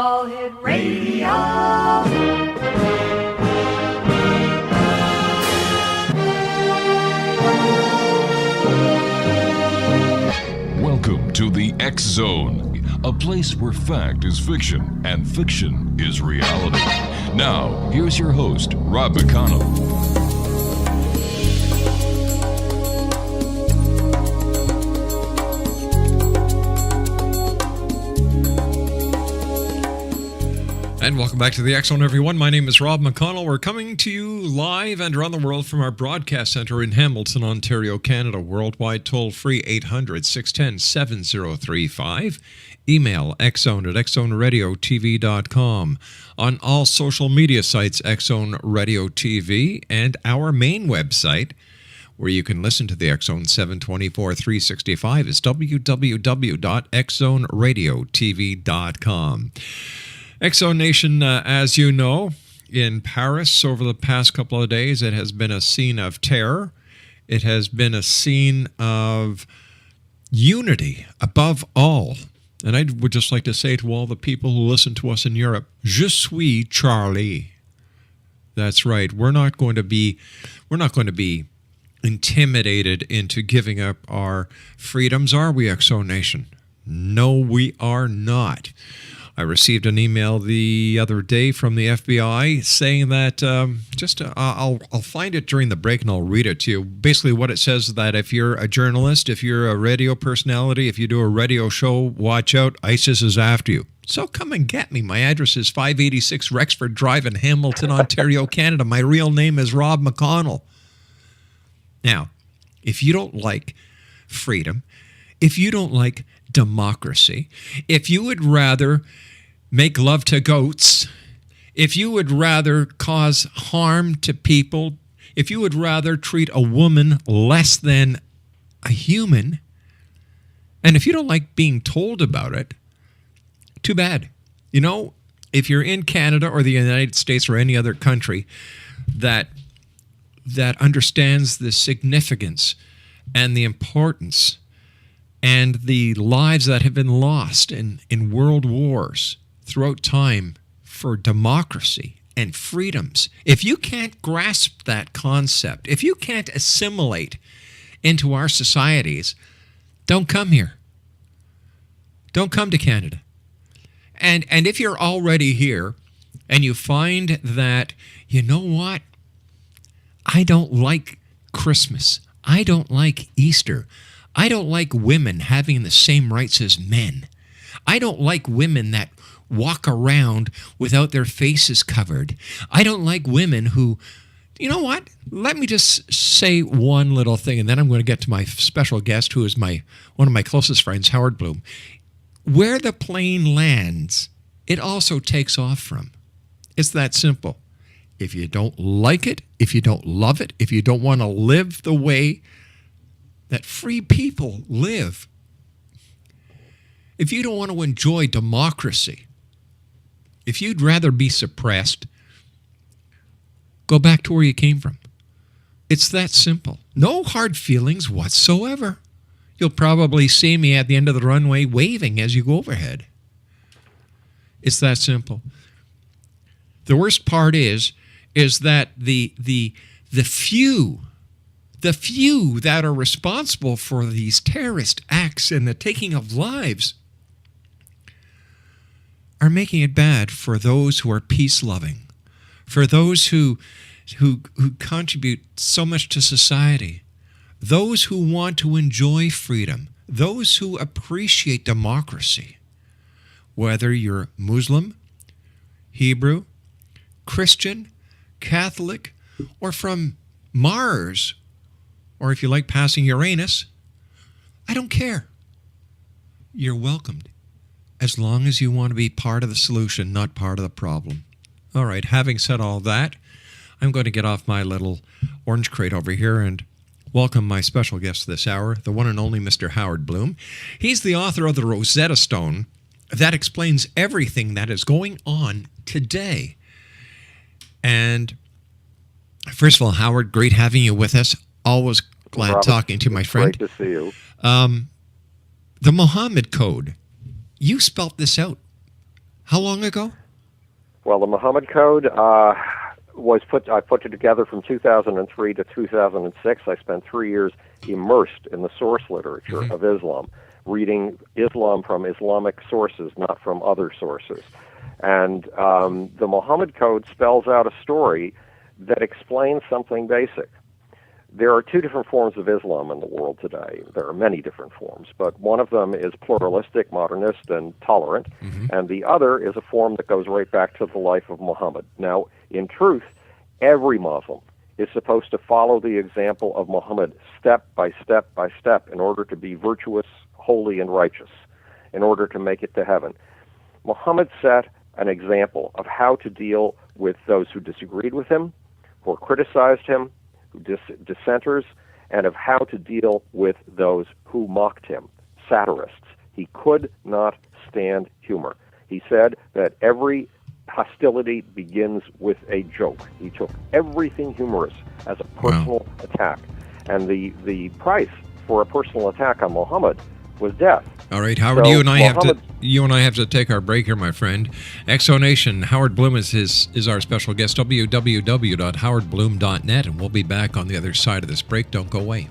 All Hit Radio. Welcome to the X Zone, a place where fact is fiction and fiction is reality. Now, here's your host, Rob McConnell. And welcome back to the X Zone, everyone. My name is Rob McConnell. We're coming to you live and around the world from our broadcast center in Hamilton, Ontario, Canada. Worldwide toll-free 800-610-7035. Email xzone@xzoneradiotv.com. On all social media sites, X Zone Radio TV, and our main website, where you can listen to the X Zone 724-365, is www.xzoneradiotv.com. X-Zone Nation, as you know, in Paris over the past couple of days, it has been a scene of terror. It has been a scene of unity above all. And I would just like to say to all the people who listen to us in Europe, Je suis Charlie. That's right. We're not going to be intimidated into giving up our freedoms, are we, X-Zone Nation? No, we are not. I received an email the other day from the FBI saying that, I'll find it during the break and I'll read it to you. Basically what it says is that if you're a journalist, if you're a radio personality, if you do a radio show, watch out, ISIS is after you. So come and get me. My address is 586 Rexford Drive in Hamilton, Ontario, Canada. My real name is Rob McConnell. Now, if you don't like freedom, if you don't like democracy, if you would rather make love to goats, if you would rather cause harm to people, if you would rather treat a woman less than a human, and if you don't like being told about it, too bad. You know, if you're in Canada or the United States or any other country that understands the significance and the importance and the lives that have been lost in world wars throughout time for democracy and freedoms. If you can't grasp that concept, if you can't assimilate into our societies, don't come here. Don't come to Canada. And if you're already here and you find that, you know what, I don't like Christmas, I don't like Easter, I don't like women having the same rights as men, I don't like women that walk around without their faces covered, I don't like women who, you know what? Let me just say one little thing, and then I'm going to get to my special guest, who is one of my closest friends, Howard Bloom. Where the plane lands, it also takes off from. It's that simple. If you don't like it, if you don't love it, if you don't want to live the way that free people live, if you don't want to enjoy democracy, if you'd rather be suppressed, go back to where you came from. It's that simple. No hard feelings whatsoever. You'll probably see me at the end of the runway waving as you go overhead. It's that simple. The worst part is that the few that are responsible for these terrorist acts and the taking of lives are making it bad for those who are peace-loving, for those who contribute so much to society, those who want to enjoy freedom, those who appreciate democracy. Whether you're Muslim, Hebrew, Christian, Catholic, or from Mars, or if you like passing Uranus, I don't care. You're welcomed, as long as you want to be part of the solution, not part of the problem. All right, having said all that, I'm going to get off my little orange crate over here and welcome my special guest this hour, the one and only Mr. Howard Bloom. He's the author of the Rosetta Stone that explains everything that is going on today. And first of all, Howard, great having you with us. Always glad Robert, talking to my friend. Great to see you. The Muhammad Code. You spelt this out. How long ago? Well, the Muhammad Code I put it together from 2003 to 2006. I spent 3 years immersed in the source literature of Islam, reading Islam from Islamic sources, not from other sources. And the Muhammad Code spells out a story that explains something basic. There are two different forms of Islam in the world today. There are many different forms, but one of them is pluralistic, modernist, and tolerant, and the other is a form that goes right back to the life of Muhammad. Now, in truth, every Muslim is supposed to follow the example of Muhammad step by step by step in order to be virtuous, holy, and righteous, in order to make it to heaven. Muhammad set an example of how to deal with those who disagreed with him, who criticized him, dissenters, and of how to deal with those who mocked him, satirists. He could not stand humor. He said that every hostility begins with a joke. He took everything humorous as a personal attack. And the price for a personal attack on Muhammad was death. All right, Howard, So you and I Muhammad- have to take our break here, my friend. Exonation, Howard Bloom is our special guest, www.howardbloom.net, and we'll be back on the other side of this break. Don't go away.